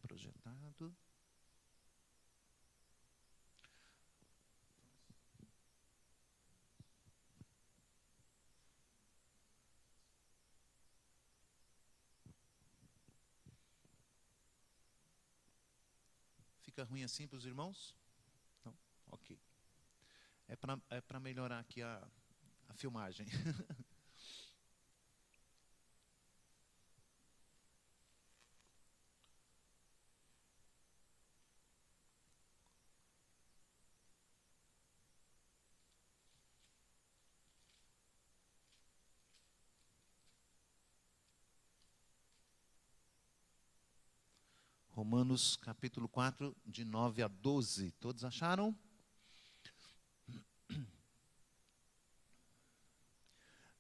projetado. Fica ruim assim para os irmãos? Não? Ok. É para melhorar aqui a filmagem. Romanos capítulo 4, de 9 a 12. Todos acharam?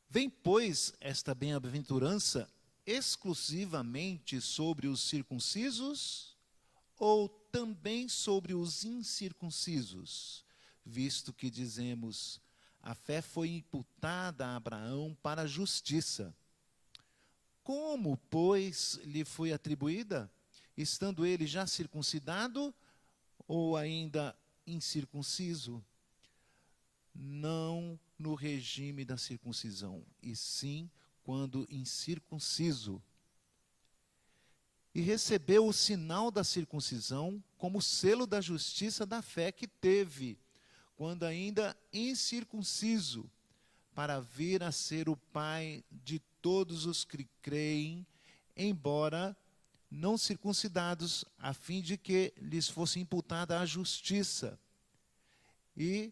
Vem, pois, esta bem-aventurança exclusivamente sobre os circuncisos ou também sobre os incircuncisos? Visto que dizemos, a fé foi imputada a Abraão para a justiça. Como, pois, lhe foi atribuída? Estando ele já circuncidado ou ainda incircunciso? Não no regime da circuncisão, e sim quando incircunciso. E recebeu o sinal da circuncisão como selo da justiça da fé que teve, quando ainda incircunciso, para vir a ser o pai de todos os que creem, embora não circuncidados, a fim de que lhes fosse imputada a justiça. E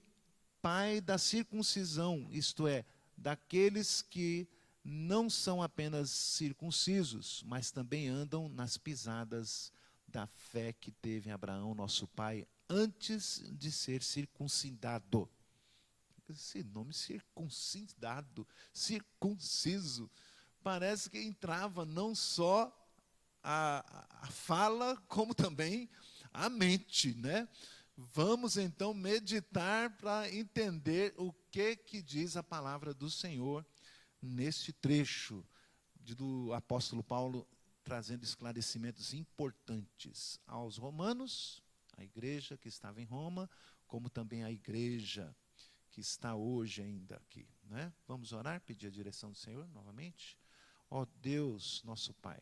pai da circuncisão, isto é, daqueles que não são apenas circuncisos, mas também andam nas pisadas da fé que teve Abraão, nosso pai, antes de ser circuncidado. Esse nome circuncidado, circunciso, parece que entrava não só a fala, como também a mente, né? Vamos então meditar para entender o que diz a palavra do Senhor neste trecho do apóstolo Paulo, trazendo esclarecimentos importantes aos romanos, a igreja que estava em Roma, como também a igreja que está hoje ainda aqui, né? Vamos orar, pedir a direção do Senhor novamente. Ó Deus, nosso Pai,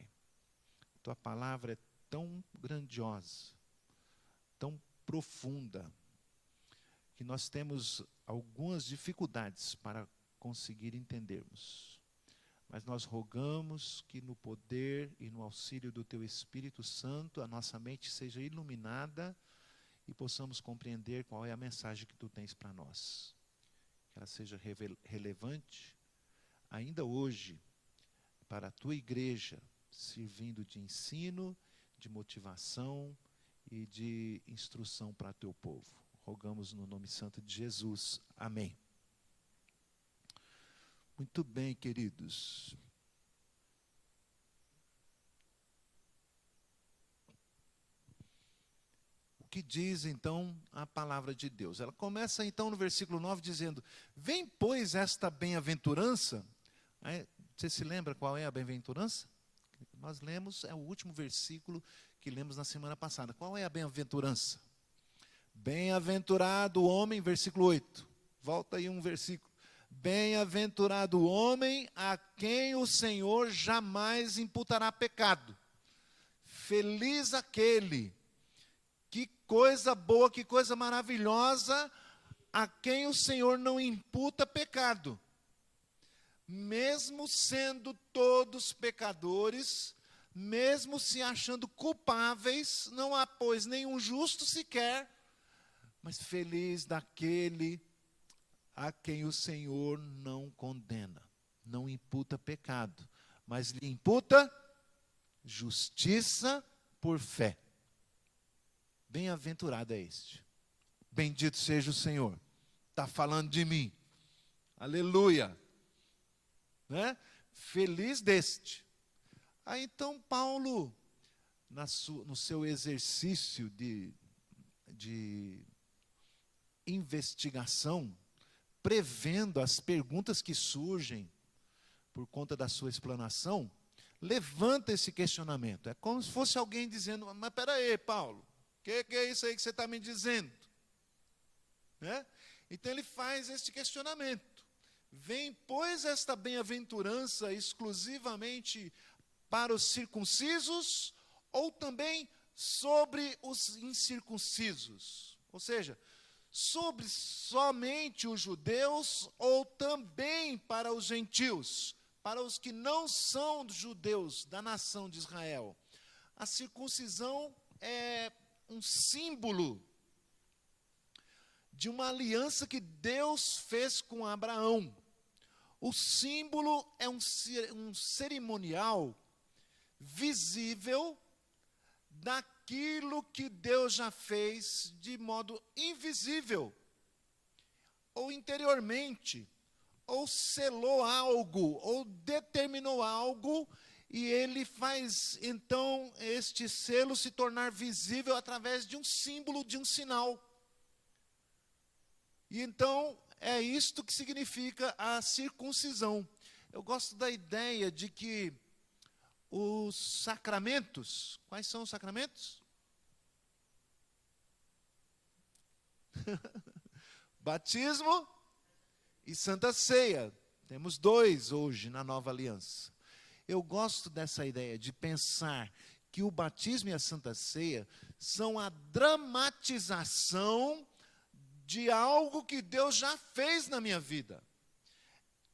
tua palavra é tão grandiosa, tão profunda, que nós temos algumas dificuldades para conseguir entendermos. Mas nós rogamos que no poder e no auxílio do Teu Espírito Santo, a nossa mente seja iluminada e possamos compreender qual é a mensagem que Tu tens para nós. Que ela seja relevante ainda hoje para a Tua igreja, servindo de ensino, de motivação e de instrução para Teu povo. Rogamos no nome santo de Jesus. Amém. Muito bem, queridos. O que diz, então, a palavra de Deus? Ela começa, então, no versículo 9, dizendo, vem, pois, esta bem-aventurança. Você se lembra qual é a bem-aventurança? Nós lemos, é o último versículo que lemos na semana passada. Qual é a bem-aventurança? Bem-aventurado o homem, versículo 8. Volta aí um versículo. Bem-aventurado o homem a quem o Senhor jamais imputará pecado. Feliz aquele, que coisa boa, que coisa maravilhosa, a quem o Senhor não imputa pecado. Mesmo sendo todos pecadores, mesmo se achando culpáveis, não há, pois, nenhum justo sequer, mas feliz daquele a quem o Senhor não condena, não imputa pecado, mas lhe imputa justiça por fé. Bem-aventurado é este. Bendito seja o Senhor. Está falando de mim. Aleluia. Né? Feliz deste. Aí então Paulo, no seu exercício de investigação, prevendo as perguntas que surgem por conta da sua explanação, levanta esse questionamento. É como se fosse alguém dizendo, mas espera aí, Paulo, o que é isso aí que você está me dizendo? Né? Então ele faz este questionamento. Vem, pois, esta bem-aventurança exclusivamente para os circuncisos ou também sobre os incircuncisos? Ou seja, sobre somente os judeus ou também para os gentios, para os que não são judeus da nação de Israel? A circuncisão é um símbolo de uma aliança que Deus fez com Abraão. O símbolo é um cerimonial visível daquilo que Deus já fez de modo invisível, ou interiormente, ou selou algo, ou determinou algo, e ele faz, então, este selo se tornar visível através de um símbolo, de um sinal. E então, é isto que significa a circuncisão. Eu gosto da ideia de que os sacramentos, quais são os sacramentos? Batismo e Santa Ceia. Temos 2 hoje na nova aliança. Eu gosto dessa ideia de pensar que o batismo e a Santa Ceia são a dramatização de algo que Deus já fez na minha vida.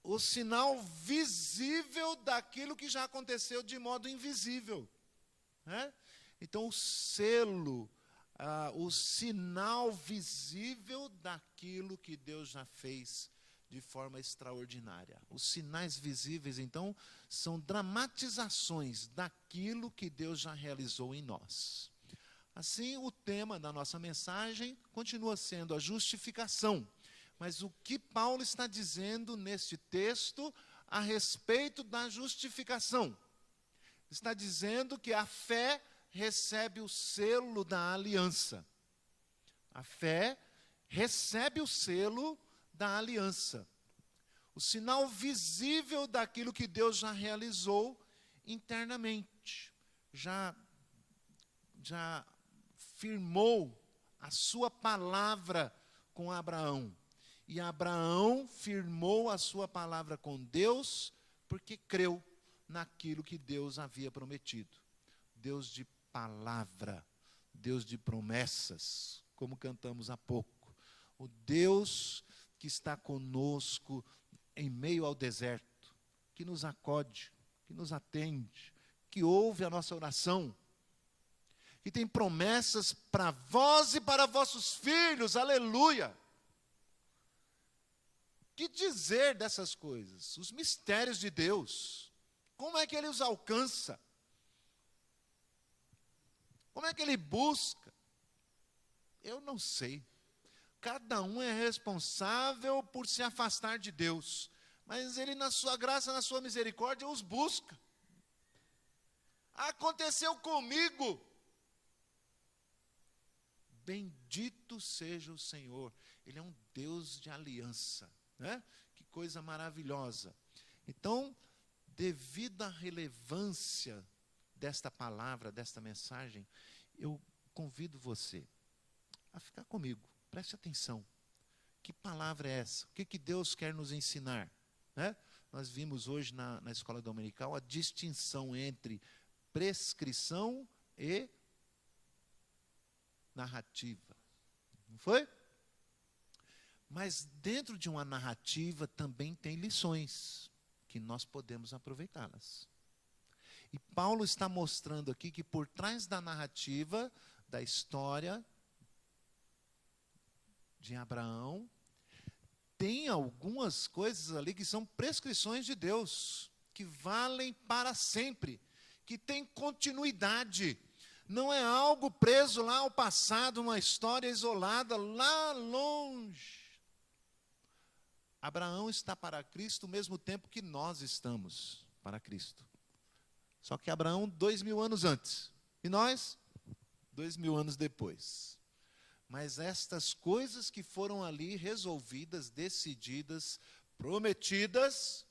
O sinal visível daquilo que já aconteceu de modo invisível. Né? Então, o selo, o sinal visível daquilo que Deus já fez de forma extraordinária. Os sinais visíveis, então, são dramatizações daquilo que Deus já realizou em nós. Assim, o tema da nossa mensagem continua sendo a justificação. Mas o que Paulo está dizendo neste texto a respeito da justificação? Está dizendo que a fé recebe o selo da aliança. A fé recebe o selo da aliança. O sinal visível daquilo que Deus já realizou internamente. Já firmou a sua palavra com Abraão. E Abraão firmou a sua palavra com Deus, porque creu naquilo que Deus havia prometido. Deus de palavra, Deus de promessas, como cantamos há pouco. O Deus que está conosco em meio ao deserto, que nos acode, que nos atende, que ouve a nossa oração, que tem promessas para vós e para vossos filhos, aleluia. Que dizer dessas coisas? Os mistérios de Deus. Como é que Ele os alcança? Como é que Ele busca? Eu não sei. Cada um é responsável por se afastar de Deus. Mas Ele, na sua graça, na sua misericórdia, os busca. Aconteceu comigo. Bendito seja o Senhor. Ele é um Deus de aliança. Né? Que coisa maravilhosa. Então, devido à relevância desta palavra, desta mensagem, eu convido você a ficar comigo. Preste atenção. Que palavra é essa? O que Deus quer nos ensinar? Né? Nós vimos hoje na escola dominical a distinção entre prescrição e narrativa. Não foi? Mas dentro de uma narrativa também tem lições que nós podemos aproveitá-las. E Paulo está mostrando aqui que por trás da narrativa, da história de Abraão, tem algumas coisas ali que são prescrições de Deus, que valem para sempre, que tem continuidade. Não é algo preso lá ao passado, uma história isolada lá longe. Abraão está para Cristo ao mesmo tempo que nós estamos para Cristo. Só que Abraão 2000 anos antes. E nós 2000 anos depois. Mas estas coisas que foram ali resolvidas, decididas, prometidas,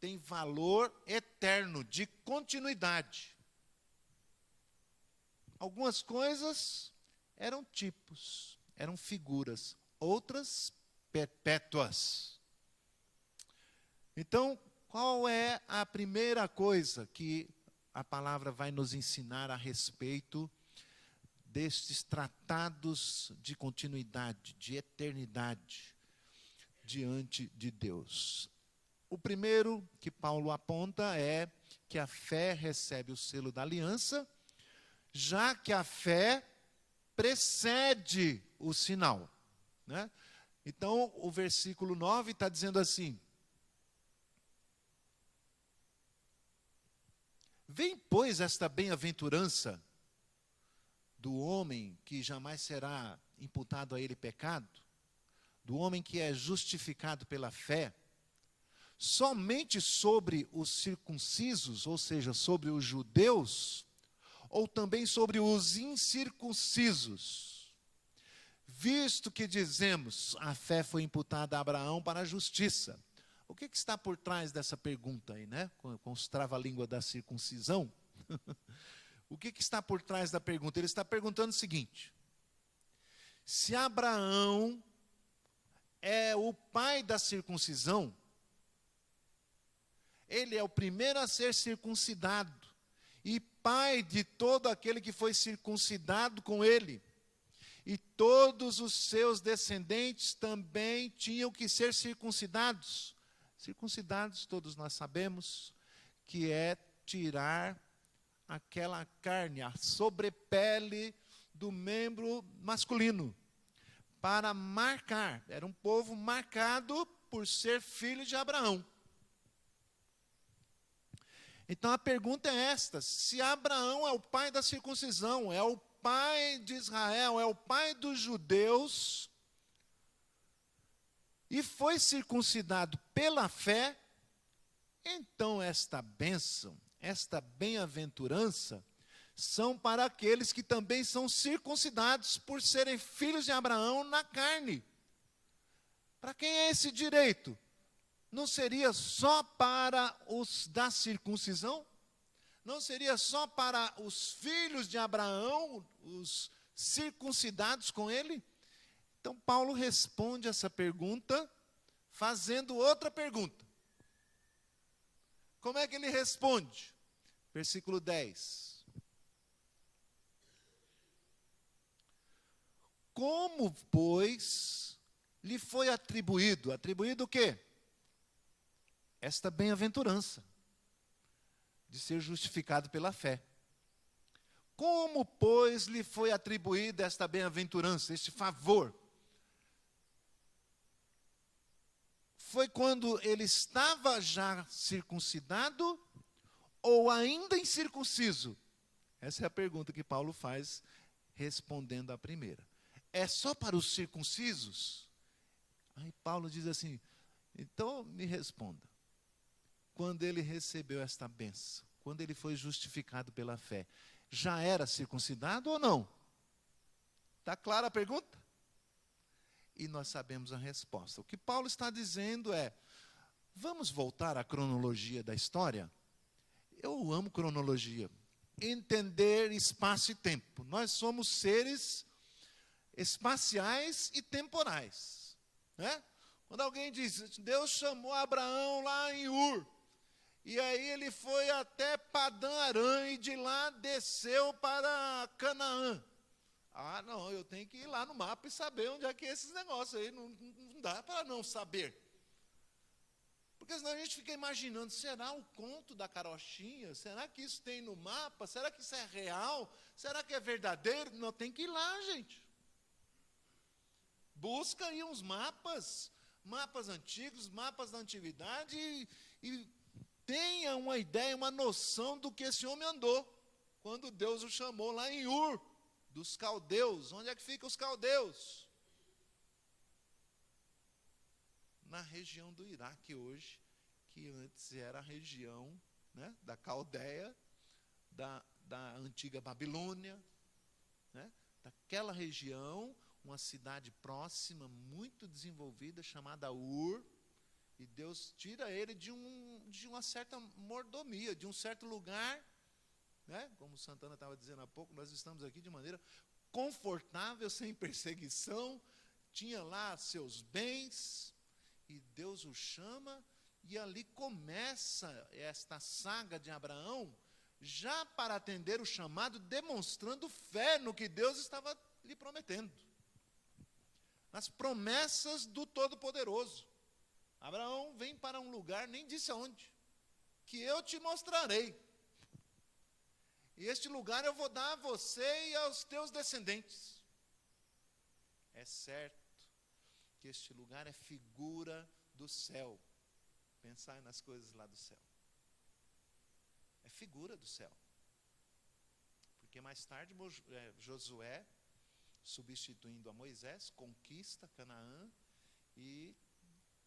tem valor eterno, de continuidade. Algumas coisas eram tipos, eram figuras, outras perpétuas. Então, qual é a primeira coisa que a palavra vai nos ensinar a respeito destes tratados de continuidade, de eternidade diante de Deus? O primeiro que Paulo aponta é que a fé recebe o selo da aliança, já que a fé precede o sinal, né? Então, o versículo 9 está dizendo assim: vem, pois, esta bem-aventurança do homem que jamais será imputado a ele pecado, do homem que é justificado pela fé, somente sobre os circuncisos, ou seja, sobre os judeus, ou também sobre os incircuncisos? Visto que dizemos, a fé foi imputada a Abraão para a justiça. O que está por trás dessa pergunta aí, né? Com os trava-língua da circuncisão. O que está por trás da pergunta? Ele está perguntando o seguinte: se Abraão é o pai da circuncisão, ele é o primeiro a ser circuncidado e pai de todo aquele que foi circuncidado com ele. E todos os seus descendentes também tinham que ser circuncidados. Circuncidados, todos nós sabemos, que é tirar aquela carne, a sobrepele do membro masculino, para marcar. Era um povo marcado por ser filho de Abraão. Então a pergunta é esta: se Abraão é o pai da circuncisão, é o pai de Israel, é o pai dos judeus, e foi circuncidado pela fé, então esta bênção, esta bem-aventurança, são para aqueles que também são circuncidados por serem filhos de Abraão na carne. Para quem é esse direito? Não seria só para os da circuncisão? Não seria só para os filhos de Abraão, os circuncidados com ele? Então Paulo responde essa pergunta fazendo outra pergunta. Como é que ele responde? Versículo 10. Como, pois, lhe foi atribuído? Atribuído o quê? Esta bem-aventurança de ser justificado pela fé. Como, pois, lhe foi atribuída esta bem-aventurança, este favor? Foi quando ele estava já circuncidado ou ainda incircunciso? Essa é a pergunta que Paulo faz, respondendo à primeira. É só para os circuncisos? Aí Paulo diz assim: então me responda. Quando ele recebeu esta bênção, quando ele foi justificado pela fé, já era circuncidado ou não? Está clara a pergunta? E nós sabemos a resposta. O que Paulo está dizendo é: vamos voltar à cronologia da história? Eu amo cronologia. Entender espaço e tempo. Nós somos seres espaciais e temporais, né? Quando alguém diz, Deus chamou Abraão lá em Ur, e aí ele foi até Padã Arã, e de lá desceu para Canaã. Ah, não, eu tenho que ir lá no mapa e saber onde é que é esses negócios aí, não dá para não saber. Porque senão a gente fica imaginando, será o conto da carochinha? Será que isso tem no mapa? Será que isso é real? Será que é verdadeiro? Não, tem que ir lá, gente. Busca aí uns mapas antigos, mapas da antiguidade, e tenha uma ideia, uma noção do que esse homem andou, quando Deus o chamou lá em Ur, dos caldeus. Onde é que ficam os caldeus? Na região do Iraque hoje, que antes era a região, né, da Caldeia, da antiga Babilônia, né, daquela região, uma cidade próxima, muito desenvolvida, chamada Ur, E Deus tira ele de uma certa mordomia, de um certo lugar, né? Como o Santana estava dizendo há pouco, nós estamos aqui de maneira confortável, sem perseguição, tinha lá seus bens, e Deus o chama, e ali começa esta saga de Abraão, já para atender o chamado, demonstrando fé no que Deus estava lhe prometendo, nas promessas do Todo-Poderoso. Abraão vem para um lugar, nem disse aonde, que eu te mostrarei, e este lugar eu vou dar a você e aos teus descendentes. É certo que este lugar é figura do céu. Pensar nas coisas lá do céu. É figura do céu. Porque mais tarde Josué, substituindo a Moisés, conquista Canaã, e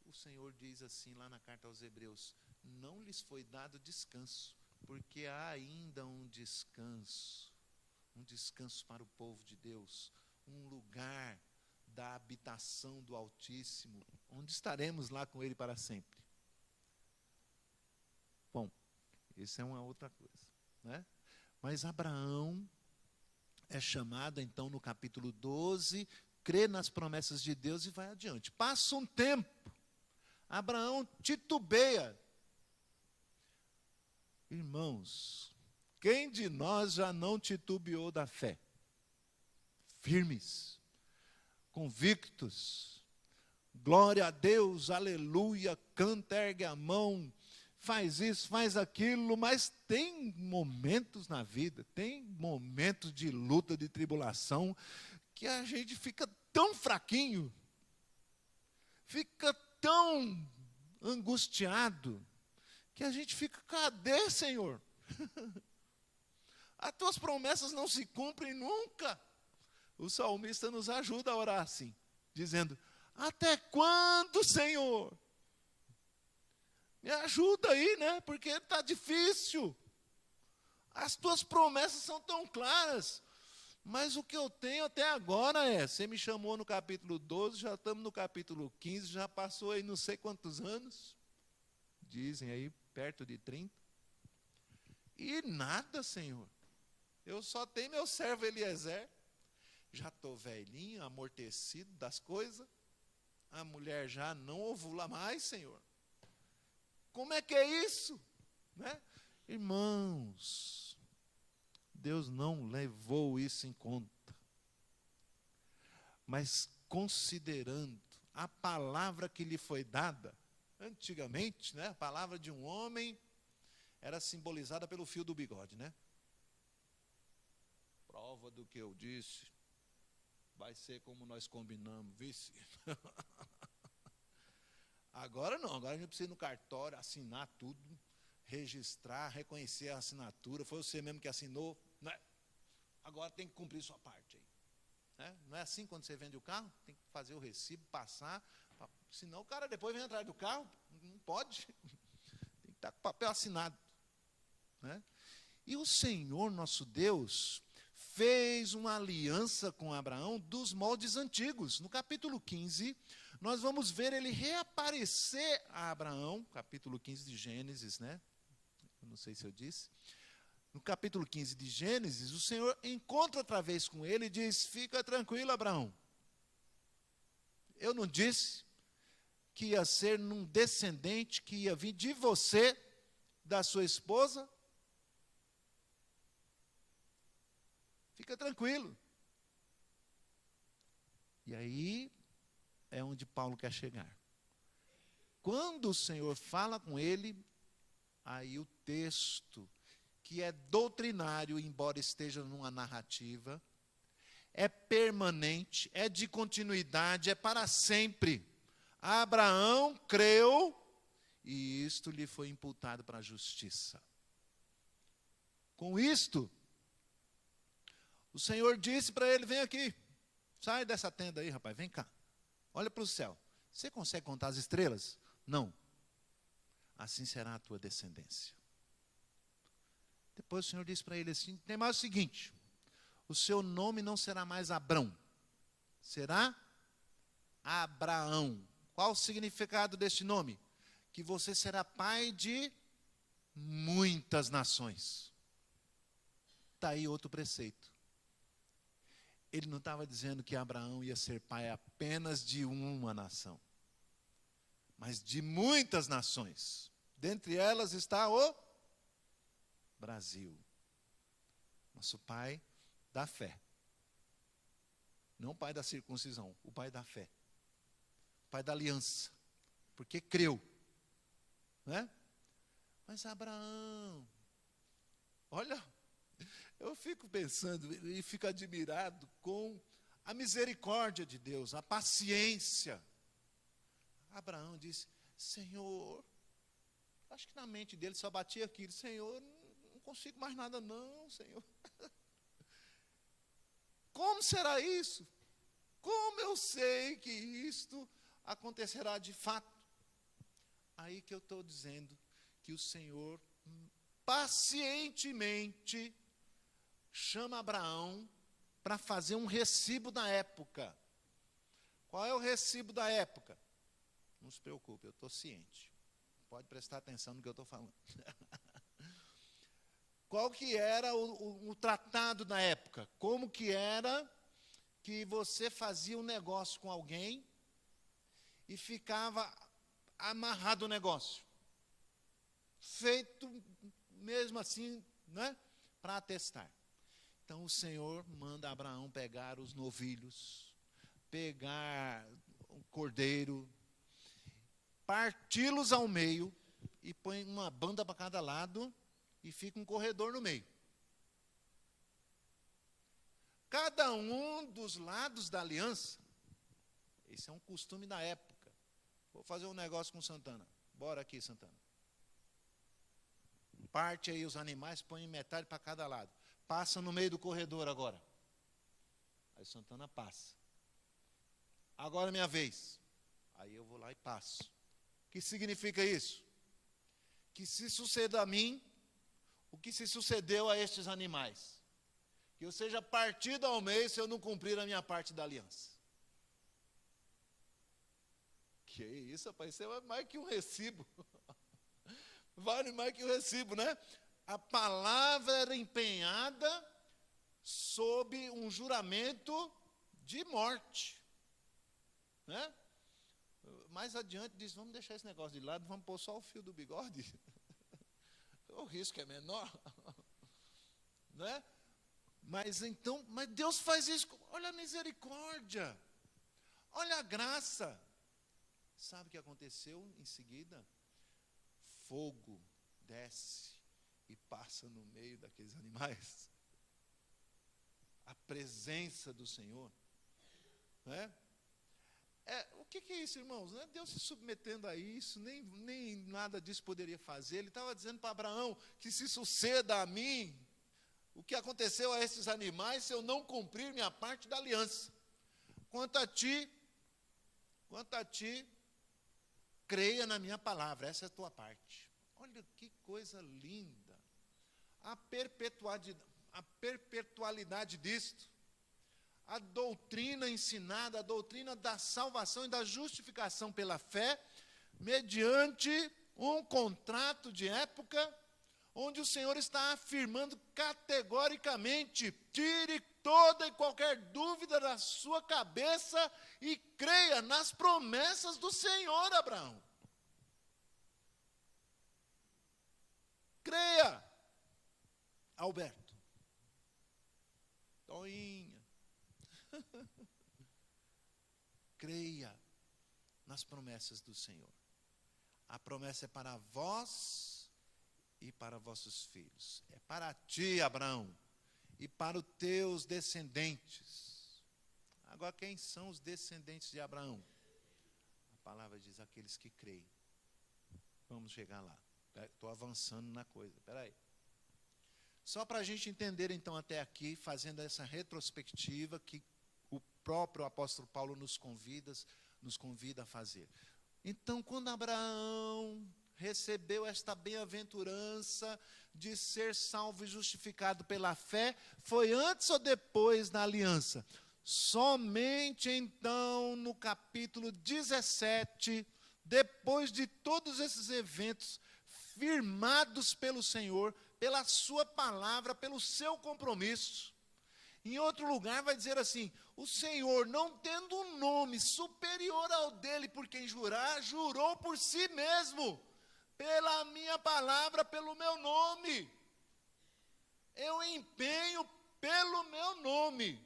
o Senhor diz assim lá na carta aos Hebreus: não lhes foi dado descanso, porque há ainda um descanso para o povo de Deus, um lugar da habitação do Altíssimo, onde estaremos lá com Ele para sempre. Bom, isso é uma outra coisa, né? Mas Abraão é chamado, então, no capítulo 12, crê nas promessas de Deus e vai adiante. Passa um tempo, Abraão titubeia. Irmãos, quem de nós já não titubeou da fé? Firmes, convictos, glória a Deus, aleluia, canta, ergue a mão, faz isso, faz aquilo, mas tem momentos na vida, tem momentos de luta, de tribulação, que a gente fica tão fraquinho, fica tão angustiado, que a gente fica: cadê, Senhor? As tuas promessas não se cumprem nunca. O salmista nos ajuda a orar assim, dizendo: até quando, Senhor? Me ajuda aí, né? Porque está difícil. As tuas promessas são tão claras, mas o que eu tenho até agora você me chamou no capítulo 12, já estamos no capítulo 15, já passou aí não sei quantos anos, dizem aí, perto de 30, e nada, Senhor. Eu só tenho meu servo Eliezer, já estou velhinho, amortecido das coisas, a mulher já não ovula mais, Senhor. Como é que é isso? Né? Irmãos, Deus não levou isso em conta. Mas considerando a palavra que lhe foi dada, antigamente, né, a palavra de um homem era simbolizada pelo fio do bigode, né? Prova do que eu disse, vai ser como nós combinamos, vice. Agora não, agora a gente precisa ir no cartório, assinar tudo, registrar, reconhecer a assinatura, foi você mesmo que assinou, né? Agora tem que cumprir sua parte aí. Né? Não é assim quando você vende o carro? Tem que fazer o recibo, passar, senão o cara depois vem atrás do carro, não pode, tem que estar com o papel assinado. Né? E o Senhor nosso Deus fez uma aliança com Abraão dos moldes antigos. No capítulo 15, nós vamos ver ele reaparecer a Abraão, capítulo 15 de Gênesis, né? Eu não sei se eu disse. No capítulo 15 de Gênesis, o Senhor encontra outra vez com ele e diz: fica tranquilo, Abraão. Eu não disse que ia ser num descendente que ia vir de você, da sua esposa? Fica tranquilo. E aí é onde Paulo quer chegar. Quando o Senhor fala com ele, aí o texto, que é doutrinário, embora esteja numa narrativa, é permanente, é de continuidade, é para sempre. Abraão creu, e isto lhe foi imputado para a justiça. Com isto, o Senhor disse para ele: vem aqui, sai dessa tenda aí, rapaz, vem cá, olha para o céu. Você consegue contar as estrelas? Não. Assim será a tua descendência. Depois o Senhor disse para ele assim: tem mais o seguinte, o seu nome não será mais Abrão, será Abraão. Qual o significado deste nome? que você será pai de muitas nações. Está aí outro preceito. Ele não estava dizendo que Abraão ia ser pai apenas de uma nação, mas de muitas nações. Dentre elas está o Brasil, nosso pai da fé. Não o pai da circuncisão, o pai da fé. O pai da aliança, porque creu. Né? Mas Abraão, olha, eu fico pensando e fico admirado com a misericórdia de Deus, a paciência. Abraão disse: Senhor, acho que na mente dele só batia aquilo: Senhor, não consigo mais nada não, Senhor. Como será isso? Como eu sei que isto acontecerá de fato? Aí que eu estou dizendo que o Senhor pacientemente chama Abraão para fazer um recibo da época. Qual é o recibo da época? Não se preocupe, eu estou ciente. Pode prestar atenção no que eu estou falando. Qual que era o tratado da época? Como que era que você fazia um negócio com alguém e ficava amarrado o negócio? Feito mesmo assim, né, para atestar. Então o Senhor manda Abraão pegar os novilhos, pegar o cordeiro, parti-los ao meio e põe uma banda para cada lado e fica um corredor no meio. Cada um dos lados da aliança, esse é um costume da época. Vou fazer um negócio com Santana. Bora aqui, Santana. Parte aí os animais, põe metade para cada lado. Passa no meio do corredor agora. Aí Santana passa. Agora é minha vez. Aí eu vou lá e passo. O que significa isso? Que se suceda a mim o que se sucedeu a estes animais, que eu seja partido ao meio se eu não cumprir a minha parte da aliança. Que isso, rapaz, isso é mais que um recibo. Vale mais que um recibo, né? A palavra era empenhada sob um juramento de morte. Né? Mais adiante diz: vamos deixar esse negócio de lado, vamos pôr só o fio do bigode. O risco é menor. Né? Mas Deus faz isso. Olha a misericórdia. Olha a graça. Sabe o que aconteceu em seguida? Fogo desce e passa no meio daqueles animais. A presença do Senhor. Né? O que é isso, irmãos? Não é Deus se submetendo a isso, nem nada disso poderia fazer. Ele estava dizendo para Abraão que se suceda a mim o que aconteceu a esses animais se eu não cumprir minha parte da aliança. Quanto a ti, creia na minha palavra, essa é a tua parte. Olha que coisa linda. A perpetualidade disto. A doutrina ensinada, a doutrina da salvação e da justificação pela fé, mediante um contrato de época, onde o Senhor está afirmando categoricamente: tire toda e qualquer dúvida da sua cabeça e creia nas promessas do Senhor, Abraão. Creia, Alberto, Toinha. Creia nas promessas do Senhor. A promessa é para vós e para vossos filhos. É para ti, Abraão, e para os teus descendentes. Agora, quem são os descendentes de Abraão? A palavra diz: aqueles que creem. Vamos chegar lá. Estou avançando na coisa. Espera aí. Só para a gente entender, então, até aqui, fazendo essa retrospectiva que o próprio apóstolo Paulo nos convida a fazer. Então, quando Abraão recebeu esta bem-aventurança de ser salvo e justificado pela fé, foi antes ou depois da aliança? Somente então no capítulo 17 depois de todos esses eventos firmados pelo Senhor, pela sua palavra, pelo seu compromisso. Em outro lugar vai dizer assim: o Senhor, não tendo um nome superior ao dele por quem jurar, jurou por si mesmo, pela minha palavra, pelo meu nome. Eu empenho pelo meu nome.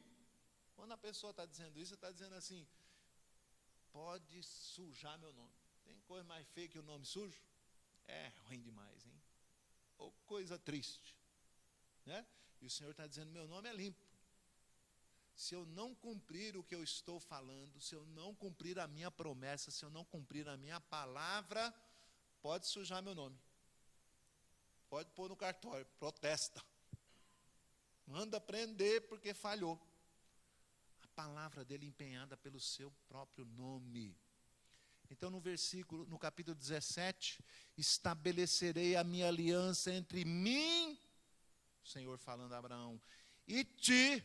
Quando a pessoa está dizendo isso, está dizendo assim: pode sujar meu nome. Tem coisa mais feia que o nome sujo? É ruim demais, hein? Ou coisa triste, né? E o Senhor está dizendo: meu nome é limpo. Se eu não cumprir o que eu estou falando, se eu não cumprir a minha promessa, se eu não cumprir a minha palavra, pode sujar meu nome. Pode pôr no cartório, protesta. Manda prender porque falhou. A palavra dele empenhada pelo seu próprio nome. Então no capítulo 17, estabelecerei a minha aliança entre mim, o Senhor falando a Abraão, e ti,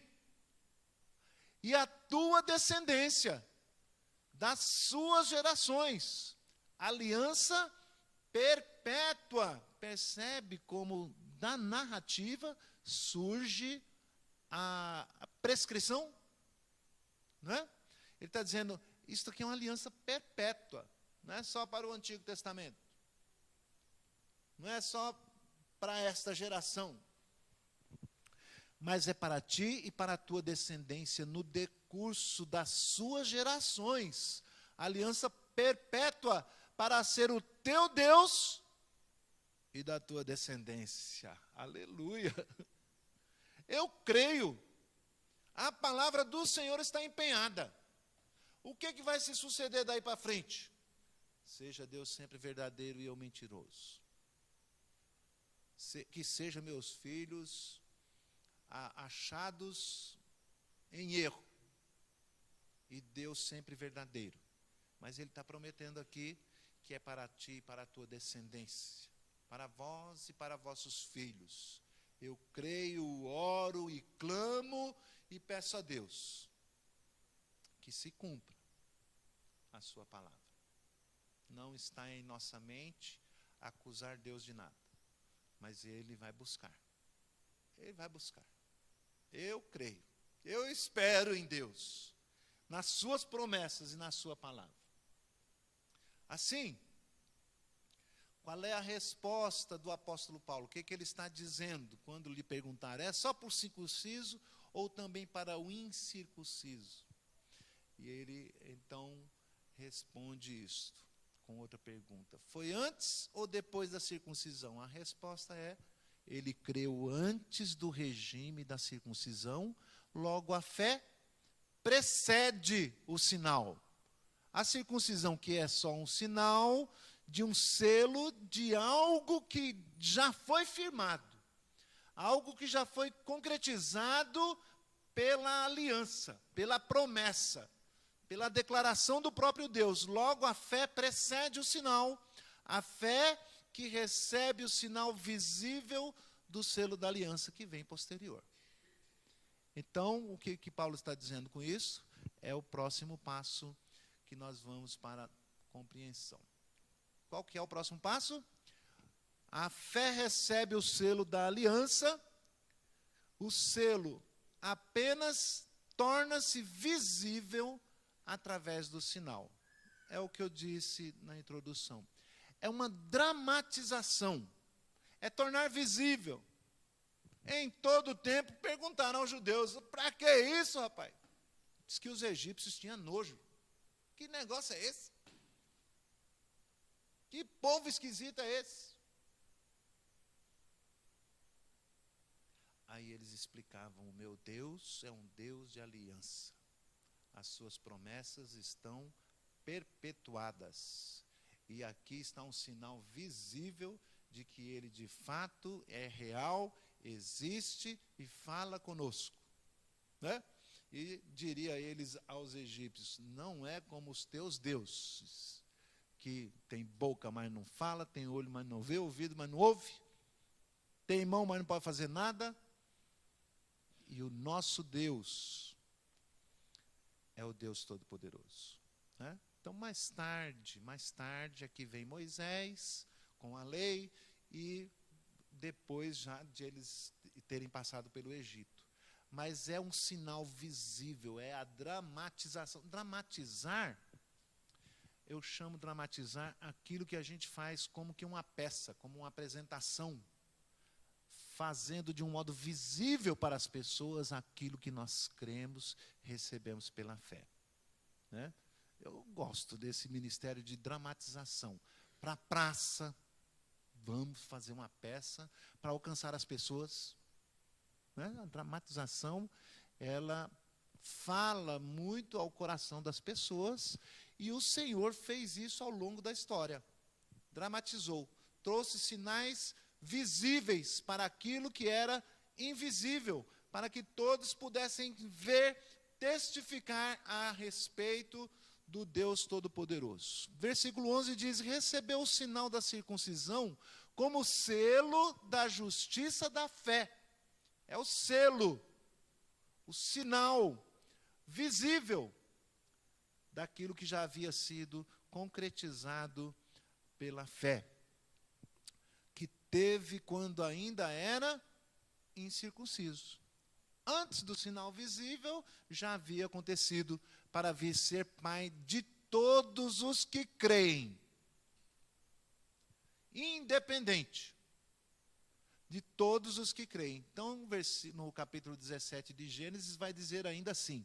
e a tua descendência, das suas gerações, aliança perpétua. Percebe como da narrativa surge a prescrição? Não é? Ele está dizendo, isso aqui é uma aliança perpétua, não é só para o Antigo Testamento, não é só para esta geração, mas é para ti e para a tua descendência no decurso das suas gerações, aliança perpétua para ser o teu Deus e da tua descendência. Aleluia! Eu creio, a palavra do Senhor está empenhada. O que vai se suceder daí para frente? Seja Deus sempre verdadeiro e eu mentiroso. Que sejam meus filhos achados em erro, e Deus sempre verdadeiro. Mas Ele está prometendo aqui que é para ti e para a tua descendência, para vós e para vossos filhos. Eu creio, oro e clamo e peço a Deus que se cumpra a sua palavra. Não está em nossa mente acusar Deus de nada, mas Ele vai buscar. Ele vai buscar. Eu creio, eu espero em Deus, nas suas promessas e na sua palavra. Assim, qual é a resposta do apóstolo Paulo? O que ele está dizendo quando lhe perguntar? É só para o circunciso ou também para o incircunciso? E ele então responde isto com outra pergunta: foi antes ou depois da circuncisão? A resposta é: ele creu antes do regime da circuncisão, logo a fé precede o sinal. A circuncisão, que é só um sinal de um selo de algo que já foi firmado, algo que já foi concretizado pela aliança, pela promessa, pela declaração do próprio Deus. Logo a fé precede o sinal, a fé que recebe o sinal visível do selo da aliança que vem posterior. Então, o que Paulo está dizendo com isso? É o próximo passo que nós vamos para a compreensão. Qual que é o próximo passo? A fé recebe o selo da aliança, o selo apenas torna-se visível através do sinal. É o que eu disse na introdução. É uma dramatização, é tornar visível. Em todo tempo perguntaram aos judeus: para que isso, rapaz? Diz que os egípcios tinham nojo. Que negócio é esse? Que povo esquisito é esse? Aí eles explicavam: o meu Deus é um Deus de aliança. As suas promessas estão perpetuadas. E aqui está um sinal visível de que Ele de fato é real, existe e fala conosco. Né? E diria eles aos egípcios: não é como os teus deuses, que tem boca, mas não fala, tem olho, mas não vê, ouvido, mas não ouve, tem mão, mas não pode fazer nada. E o nosso Deus é o Deus Todo-Poderoso. Né? Então, mais tarde, aqui vem Moisés com a lei e depois já de eles terem passado pelo Egito. Mas é um sinal visível, é a dramatização. Dramatizar, eu chamo dramatizar aquilo que a gente faz como que uma peça, como uma apresentação, fazendo de um modo visível para as pessoas aquilo que nós cremos, recebemos pela fé. Né? Eu gosto desse ministério de dramatização. Para a praça, vamos fazer uma peça para alcançar as pessoas. Né? A dramatização, ela fala muito ao coração das pessoas, e o Senhor fez isso ao longo da história. Dramatizou, trouxe sinais visíveis para aquilo que era invisível, para que todos pudessem ver, testificar a respeito do Deus Todo-Poderoso. Versículo 11 diz: recebeu o sinal da circuncisão como selo da justiça da fé. É o selo, o sinal visível daquilo que já havia sido concretizado pela fé, que teve quando ainda era incircunciso. Antes do sinal visível, já havia acontecido, para vir ser pai de todos os que creem, independente de todos os que creem. Então, no capítulo 17 de Gênesis, vai dizer ainda assim: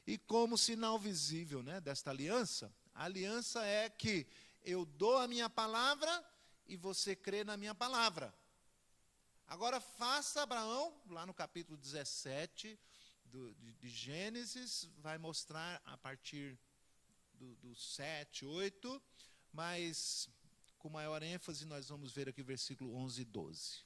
e como sinal visível, né, desta aliança, a aliança é que eu dou a minha palavra e você crê na minha palavra. Agora faça, Abraão, lá no capítulo 17 de Gênesis, vai mostrar a partir do 7, 8, mas com maior ênfase nós vamos ver aqui o versículo 11 e 12.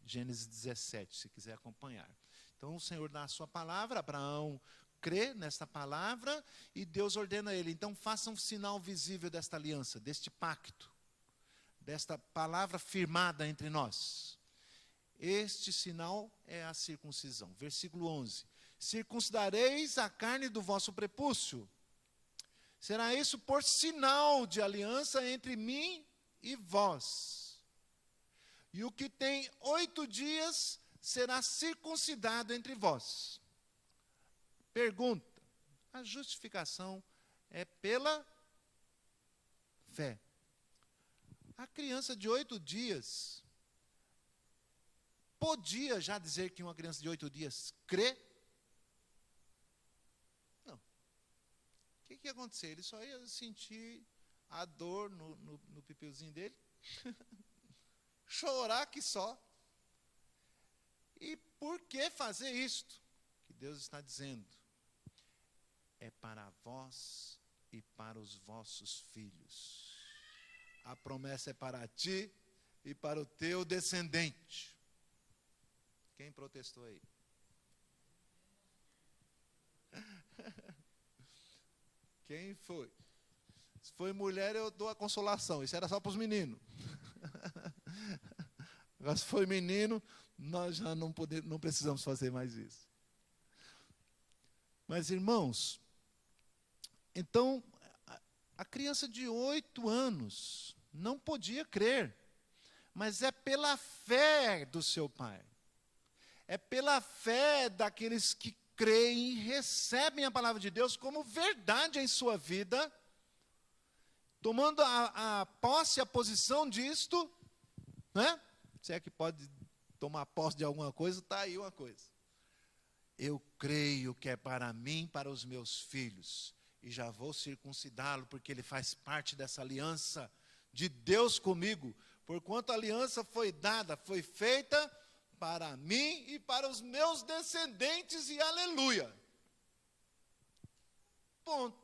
Gênesis 17, se quiser acompanhar. Então o Senhor dá a sua palavra, Abraão crê nesta palavra, e Deus ordena a ele: então faça um sinal visível desta aliança, deste pacto, desta palavra firmada entre nós. Este sinal é a circuncisão. Versículo 11: circuncidareis a carne do vosso prepúcio. Será isso por sinal de aliança entre mim e vós. E o que tem 8 dias será circuncidado entre vós. Pergunta: a justificação é pela fé. A criança de 8 dias podia já dizer que uma criança de 8 dias crê? Não. O que ia acontecer? Ele só ia sentir a dor no pipeuzinho dele, chorar que só. E por que fazer isto? Que Deus está dizendo: é para vós e para os vossos filhos. A promessa é para ti e para o teu descendente. Quem protestou aí? Quem foi? Se foi mulher, eu dou a consolação. Isso era só para os meninos. Agora, se foi menino, nós já não precisamos fazer mais isso. Mas, irmãos, então, a criança de 8 anos não podia crer, mas é pela fé do seu pai. É pela fé daqueles que creem e recebem a palavra de Deus como verdade em sua vida, tomando a posse, a posição disto, né? Se é que pode tomar posse de alguma coisa, está aí uma coisa. Eu creio que é para mim, para os meus filhos, e já vou circuncidá-lo, porque ele faz parte dessa aliança de Deus comigo, porquanto a aliança foi dada, foi feita para mim e para os meus descendentes, e aleluia. Ponto.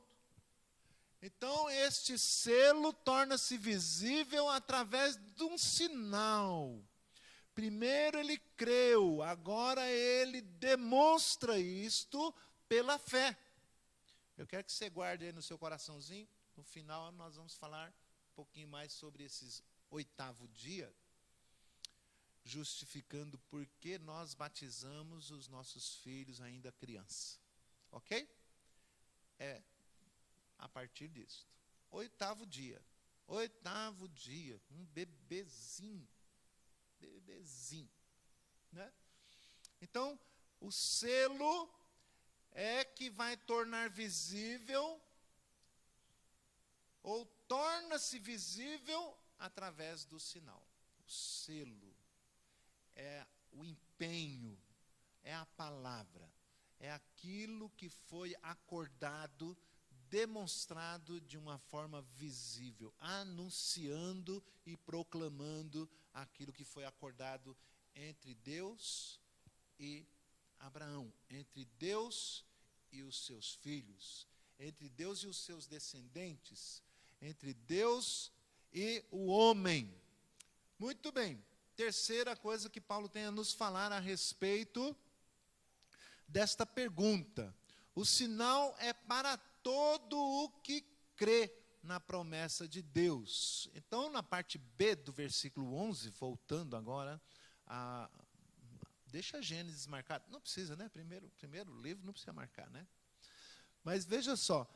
Então, este selo torna-se visível através de um sinal. Primeiro ele creu, agora ele demonstra isto pela fé. Eu quero que você guarde aí no seu coraçãozinho. No final nós vamos falar um pouquinho mais sobre esses 8º dia, justificando por que nós batizamos os nossos filhos ainda criança. Ok? a partir disso. Oitavo dia, um bebezinho, né? Então, o selo é que vai tornar visível, ou torna-se visível através do sinal. O selo é o empenho, é a palavra, é aquilo que foi acordado, demonstrado de uma forma visível, anunciando e proclamando aquilo que foi acordado entre Deus e Abraão, entre Deus e os seus filhos, entre Deus e os seus descendentes, entre Deus e o homem. Muito bem. Terceira coisa que Paulo tem a nos falar a respeito desta pergunta. O sinal é para todo o que crê na promessa de Deus. Então, na parte B do versículo 11, voltando agora, deixa Gênesis marcado. Não precisa, né? Primeiro livro não precisa marcar, né? Mas veja só,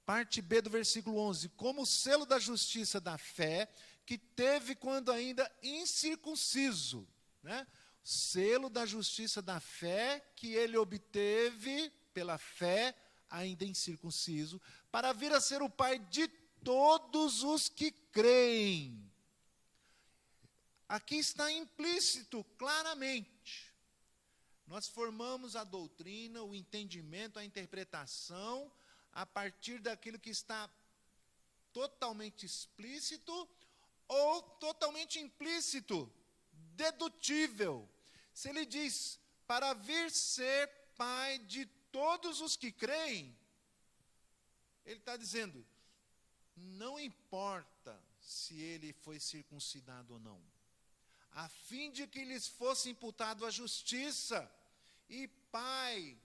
parte B do versículo 11. Como o selo da justiça da fé que teve quando ainda incircunciso, né? Selo da justiça da fé que ele obteve pela fé, ainda incircunciso, para vir a ser o pai de todos os que creem. Aqui está implícito, claramente. Nós formamos a doutrina, o entendimento, a interpretação, a partir daquilo que está totalmente explícito ou totalmente implícito, dedutível. Se ele diz, para vir ser pai de todos os que creem, ele está dizendo, não importa se ele foi circuncidado ou não, a fim de que lhes fosse imputado a justiça, e pai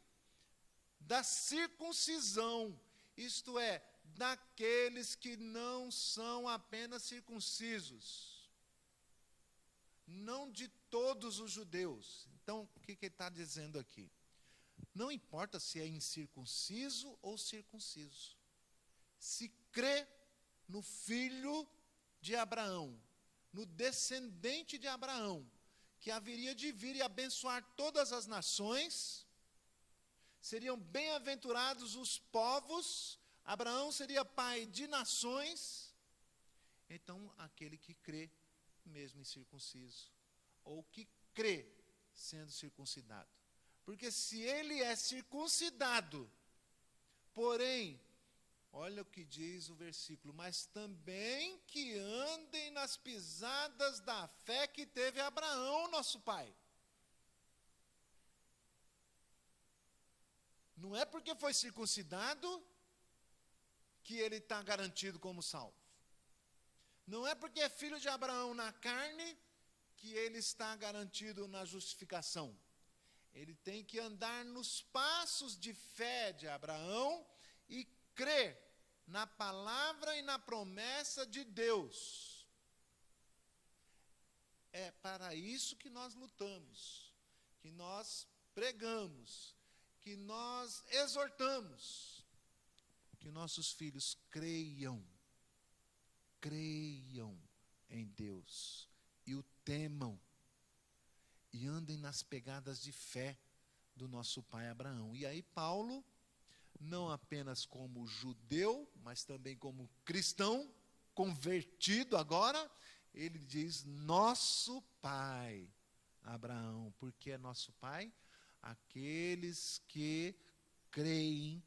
da circuncisão, isto é, daqueles que não são apenas circuncisos, não de todos os judeus. Então, o que ele está dizendo aqui? Não importa se é incircunciso ou circunciso. Se crê no filho de Abraão, no descendente de Abraão, que haveria de vir e abençoar todas as nações, seriam bem-aventurados os povos, Abraão seria pai de nações, então aquele que crê mesmo incircunciso, ou que crê sendo circuncidado. Porque se ele é circuncidado, porém, olha o que diz o versículo, mas também que andem nas pisadas da fé que teve Abraão, nosso pai. Não é porque foi circuncidado que ele está garantido como salvo. Não é porque é filho de Abraão na carne que ele está garantido na justificação. Ele tem que andar nos passos de fé de Abraão e crer na palavra e na promessa de Deus. É para isso que nós lutamos, que nós pregamos, que nós exortamos, que nossos filhos creiam em Deus e o temam e andem nas pegadas de fé do nosso pai Abraão. E aí Paulo, não apenas como judeu, mas também como cristão, convertido agora, ele diz, nosso pai Abraão. Por que é nosso pai? Aqueles que creem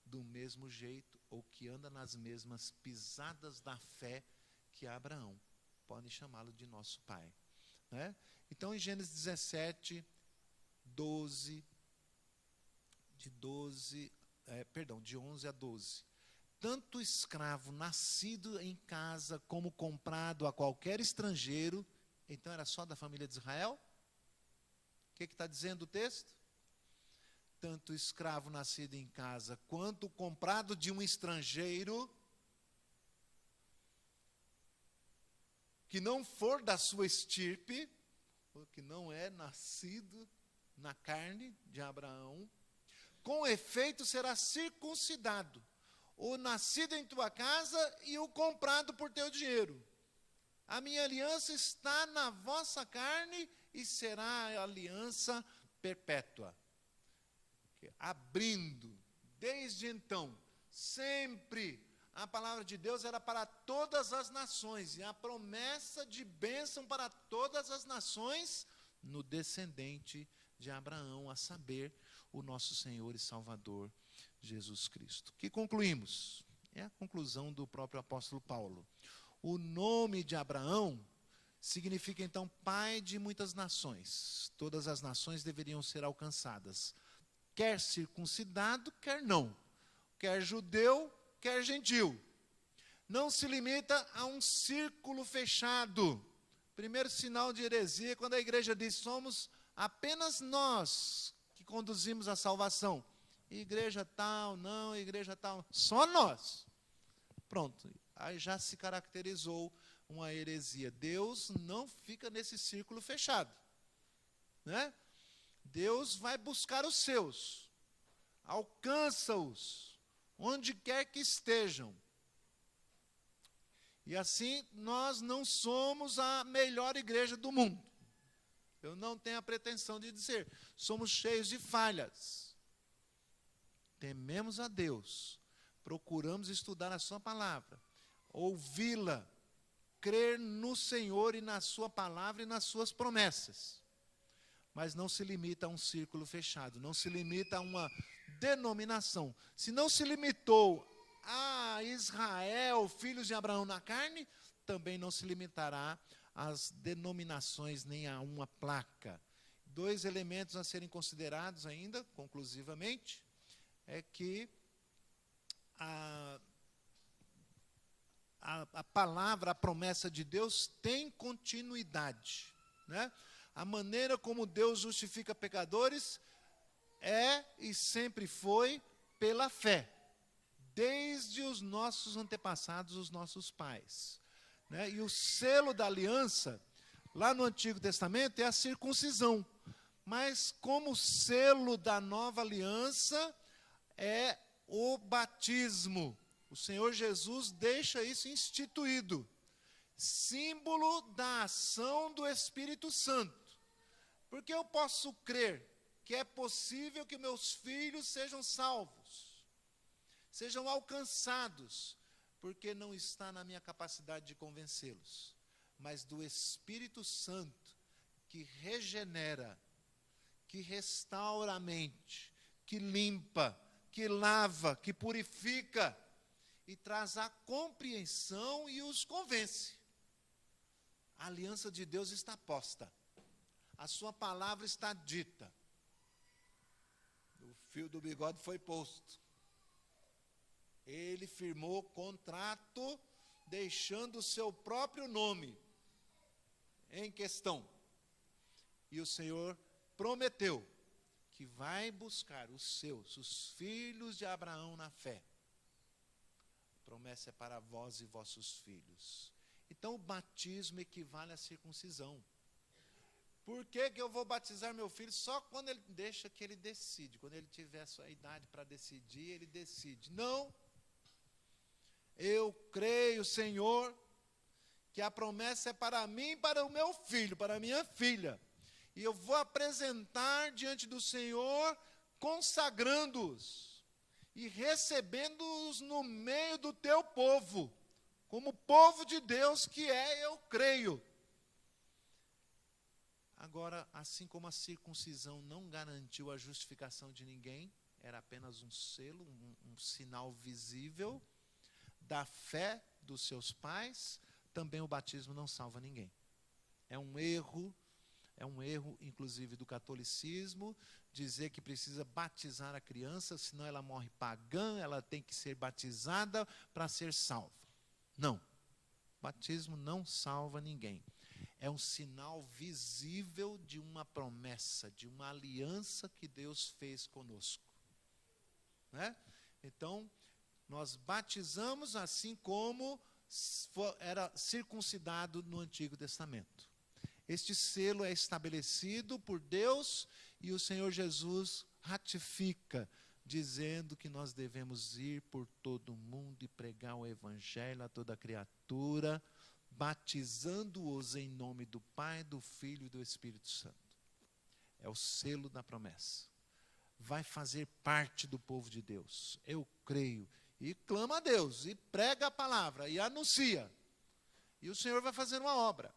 do mesmo jeito, ou que andam nas mesmas pisadas da fé que Abraão. Podem chamá-lo de nosso pai. Né? Então, em Gênesis 17, 12, de 11 a 12. Tanto escravo nascido em casa como comprado a qualquer estrangeiro, então era só da família de Israel? O que está dizendo o texto? Tanto escravo nascido em casa quanto comprado de um estrangeiro que não for da sua estirpe, ou que não é nascido na carne de Abraão, com efeito será circuncidado, o nascido em tua casa e o comprado por teu dinheiro. A minha aliança está na vossa carne e será aliança perpétua. Abrindo, desde então, sempre a palavra de Deus era para todas as nações, e a promessa de bênção para todas as nações no descendente de Abraão, a saber, o nosso Senhor e Salvador Jesus Cristo. Que concluímos? É a conclusão do próprio apóstolo Paulo. O nome de Abraão significa, então, pai de muitas nações. Todas as nações deveriam ser alcançadas, quer circuncidado, quer não, quer judeu, quer gentil. Não se limita a um círculo fechado. Primeiro sinal de heresia, quando a igreja diz, somos apenas nós que conduzimos a salvação. Igreja tal, não, igreja tal, só nós. Pronto, aí já se caracterizou uma heresia. Deus não fica nesse círculo fechado, né? Deus vai buscar os seus, alcança-os, onde quer que estejam. E assim, nós não somos a melhor igreja do mundo. Eu não tenho a pretensão de dizer, somos cheios de falhas. Tememos a Deus, procuramos estudar a sua palavra, ouvi-la, crer no Senhor e na sua palavra e nas suas promessas. Mas não se limita a um círculo fechado, não se limita a uma denominação. Se não se limitou a Israel, filhos de Abraão na carne, também não se limitará às denominações nem a uma placa. Dois elementos a serem considerados ainda, conclusivamente, é que a palavra, a promessa de Deus tem continuidade, né? A maneira como Deus justifica pecadores é e sempre foi pela fé, desde os nossos antepassados, os nossos pais, né? E o selo da aliança, lá no Antigo Testamento, é a circuncisão, mas como selo da nova aliança é o batismo. O Senhor Jesus deixa isso instituído, símbolo da ação do Espírito Santo. Porque eu posso crer que é possível que meus filhos sejam salvos, sejam alcançados, porque não está na minha capacidade de convencê-los, mas do Espírito Santo, que regenera, que restaura a mente, que limpa, que lava, que purifica, e traz a compreensão e os convence. A aliança de Deus está posta. A sua palavra está dita. O fio do bigode foi posto. Ele firmou contrato, deixando o seu próprio nome em questão. E o Senhor prometeu que vai buscar os seus, os filhos de Abraão na fé. A promessa é para vós e vossos filhos. Então o batismo equivale à circuncisão. Por que eu vou batizar meu filho? Só quando ele deixa que ele decide. Quando ele tiver a sua idade para decidir, ele decide. Não. Eu creio, Senhor, que a promessa é para mim e para o meu filho, para a minha filha. E eu vou apresentar diante do Senhor, consagrando-os e recebendo-os no meio do teu povo, como povo de Deus que é, eu creio. Agora, assim como a circuncisão não garantiu a justificação de ninguém, era apenas um selo, um sinal visível da fé dos seus pais, também o batismo não salva ninguém. É um erro, inclusive, do catolicismo, dizer que precisa batizar a criança, senão ela morre pagã, ela tem que ser batizada para ser salva. Não, batismo não salva ninguém. É um sinal visível de uma promessa, de uma aliança que Deus fez conosco, né? Então, nós batizamos assim como era circuncidado no Antigo Testamento. Este selo é estabelecido por Deus e o Senhor Jesus ratifica dizendo que nós devemos ir por todo o mundo e pregar o evangelho a toda criatura, batizando-os em nome do Pai, do Filho e do Espírito Santo. É o selo da promessa. Vai fazer parte do povo de Deus. Eu creio. E clama a Deus, e prega a palavra, e anuncia. E o Senhor vai fazer uma obra.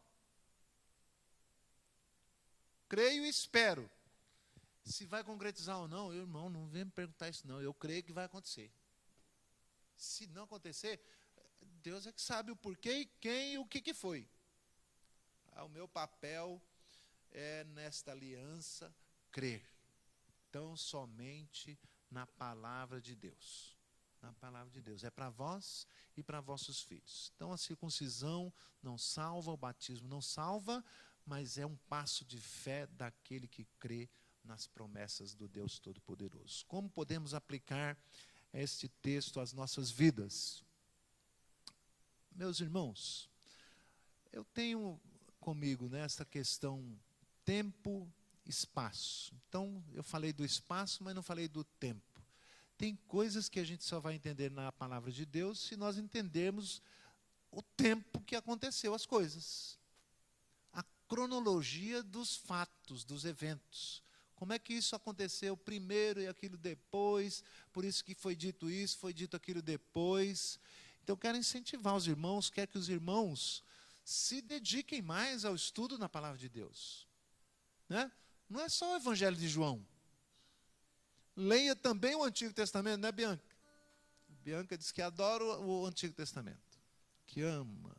Creio e espero. Se vai concretizar ou não, irmão, não vem me perguntar isso não. Eu creio que vai acontecer. Se não acontecer, Deus é que sabe o porquê e quem e o que foi. O meu papel é, nesta aliança, crer. Tão somente na palavra de Deus. Na palavra de Deus. É para vós e para vossos filhos. Então a circuncisão não salva, o batismo não salva, mas é um passo de fé daquele que crê nas promessas do Deus Todo-Poderoso. Como podemos aplicar este texto às nossas vidas? Meus irmãos, eu tenho comigo nessa questão tempo, espaço. Então, eu falei do espaço, mas não falei do tempo. Tem coisas que a gente só vai entender na palavra de Deus se nós entendermos o tempo que aconteceu as coisas. A cronologia dos fatos, dos eventos. Como é que isso aconteceu primeiro e aquilo depois, por isso que foi dito isso, foi dito aquilo depois. Então, eu quero incentivar os irmãos, quero que os irmãos se dediquem mais ao estudo na palavra de Deus. Né? Não é só o Evangelho de João. Leia também o Antigo Testamento, né, Bianca? Bianca diz que adora o Antigo Testamento, que ama.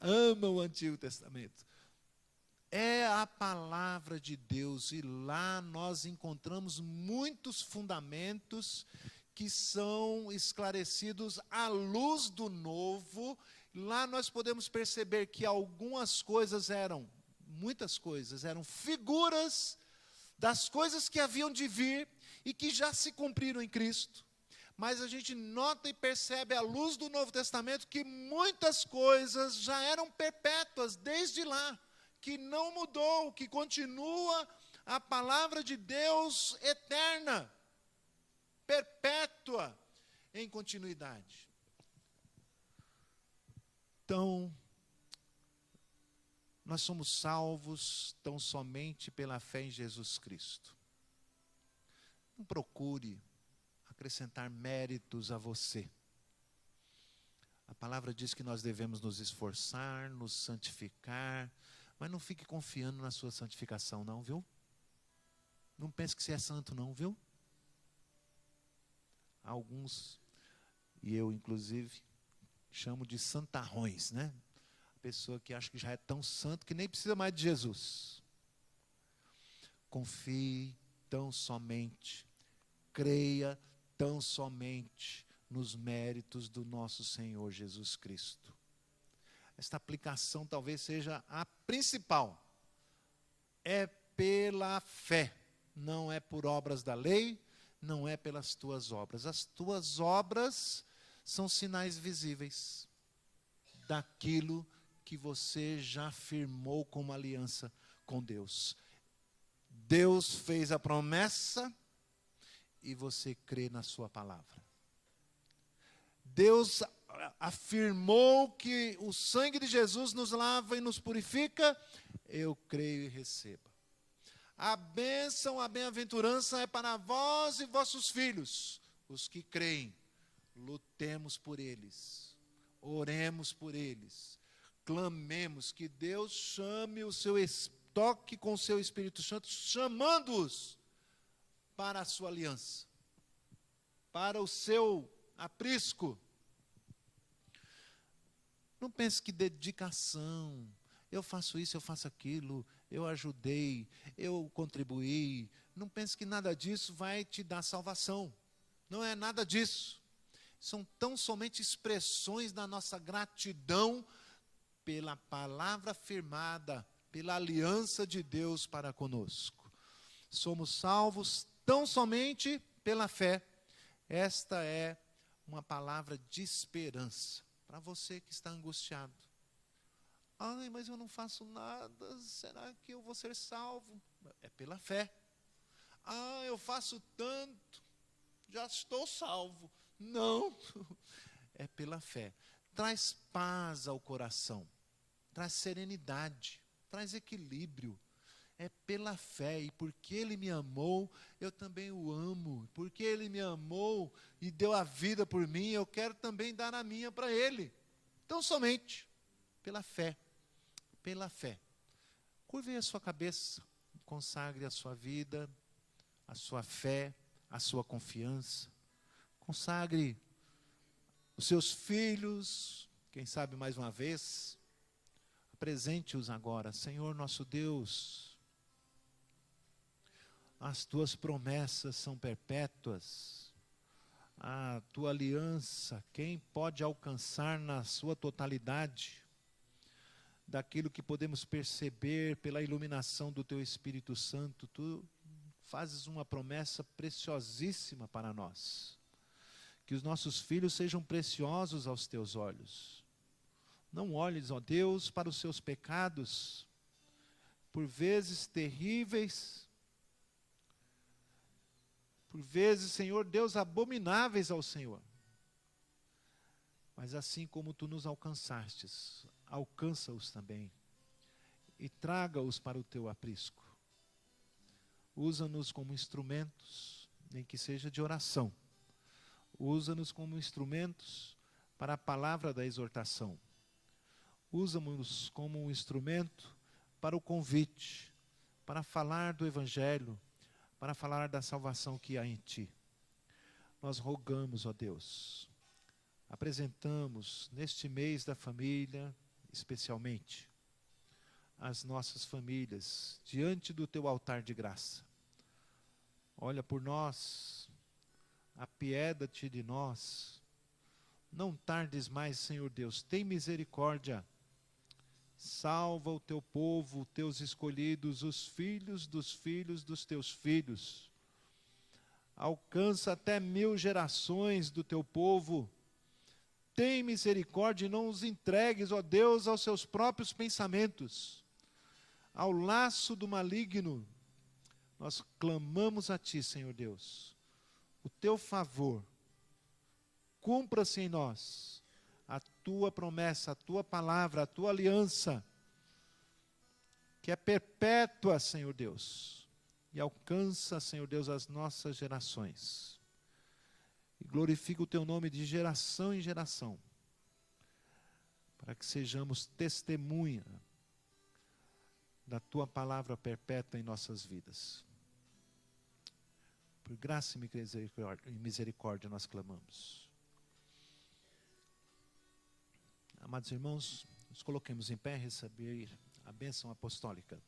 Ama o Antigo Testamento. É a palavra de Deus e lá nós encontramos muitos fundamentos que são esclarecidos à luz do Novo. Lá nós podemos perceber que muitas coisas eram figuras das coisas que haviam de vir e que já se cumpriram em Cristo. Mas a gente nota e percebe à luz do Novo Testamento que muitas coisas já eram perpétuas desde lá, que não mudou, que continua a palavra de Deus eterna, perpétua, em continuidade. Então, nós somos salvos tão somente pela fé em Jesus Cristo. Não procure acrescentar méritos a você. A palavra diz que nós devemos nos esforçar, nos santificar, mas não fique confiando na sua santificação, não, viu? Não pense que você é santo, não, viu? Alguns, e eu inclusive, chamo de santarrões, né? A pessoa que acha que já é tão santo que nem precisa mais de Jesus. Confie tão somente, creia tão somente nos méritos do nosso Senhor Jesus Cristo. Esta aplicação talvez seja a principal. É pela fé, não é por obras da lei, não é pelas tuas obras. As tuas obras são sinais visíveis daquilo que você já firmou como aliança com Deus. Deus fez a promessa e você crê na sua palavra. Deus afirmou que o sangue de Jesus nos lava e nos purifica, eu creio e recebo. A bênção, a bem-aventurança é para vós e vossos filhos, os que creem. Lutemos por eles, oremos por eles, clamemos que Deus chame o seu toque com o seu Espírito Santo, chamando-os para a sua aliança, para o seu aprisco. Não pense que dedicação, eu faço isso, eu faço aquilo, eu ajudei, eu contribuí. Não pense que nada disso vai te dar salvação. Não é nada disso. São tão somente expressões da nossa gratidão pela palavra firmada, pela aliança de Deus para conosco. Somos salvos tão somente pela fé. Esta é uma palavra de esperança para você que está angustiado. Ai, mas eu não faço nada, será que eu vou ser salvo? É pela fé. Ah, eu faço tanto, já estou salvo. Não, é pela fé. Traz paz ao coração, traz serenidade, traz equilíbrio. É pela fé, e porque Ele me amou, eu também o amo. Porque Ele me amou e deu a vida por mim, eu quero também dar a minha para Ele. Então, somente pela fé, pela fé. Curve a sua cabeça, consagre a sua vida, a sua fé, a sua confiança. Consagre os seus filhos, quem sabe mais uma vez. Apresente-os agora, Senhor nosso Deus. As tuas promessas são perpétuas. A tua aliança, quem pode alcançar na sua totalidade? Daquilo que podemos perceber pela iluminação do teu Espírito Santo, tu fazes uma promessa preciosíssima para nós. Que os nossos filhos sejam preciosos aos teus olhos. Não olhes, ó Deus, para os seus pecados, por vezes terríveis, por vezes, Senhor Deus, abomináveis ao Senhor. Mas assim como tu nos alcançastes, alcança-os também e traga-os para o teu aprisco. Usa-nos como instrumentos, nem que seja de oração. Usa-nos como instrumentos para a palavra da exortação. Usa-nos como um instrumento para o convite, para falar do Evangelho, para falar da salvação que há em Ti. Nós rogamos, ó Deus, apresentamos neste mês da família, especialmente, as nossas famílias diante do Teu altar de graça. Olha por nós, apieda-te de nós. Não tardes mais, Senhor Deus, tem misericórdia. Salva o teu povo, teus escolhidos, os filhos dos teus filhos. Alcança até 1000 gerações do teu povo. Tem misericórdia e não os entregues, ó Deus, aos seus próprios pensamentos. Ao laço do maligno, nós clamamos a Ti, Senhor Deus. O Teu favor, cumpra-se em nós a Tua promessa, a Tua palavra, a Tua aliança, que é perpétua, Senhor Deus, e alcança, Senhor Deus, as nossas gerações. E glorifica o Teu nome de geração em geração, para que sejamos testemunha da Tua palavra perpétua em nossas vidas. Por graça e misericórdia nós clamamos. Amados irmãos, nos coloquemos em pé e receber a bênção apostólica.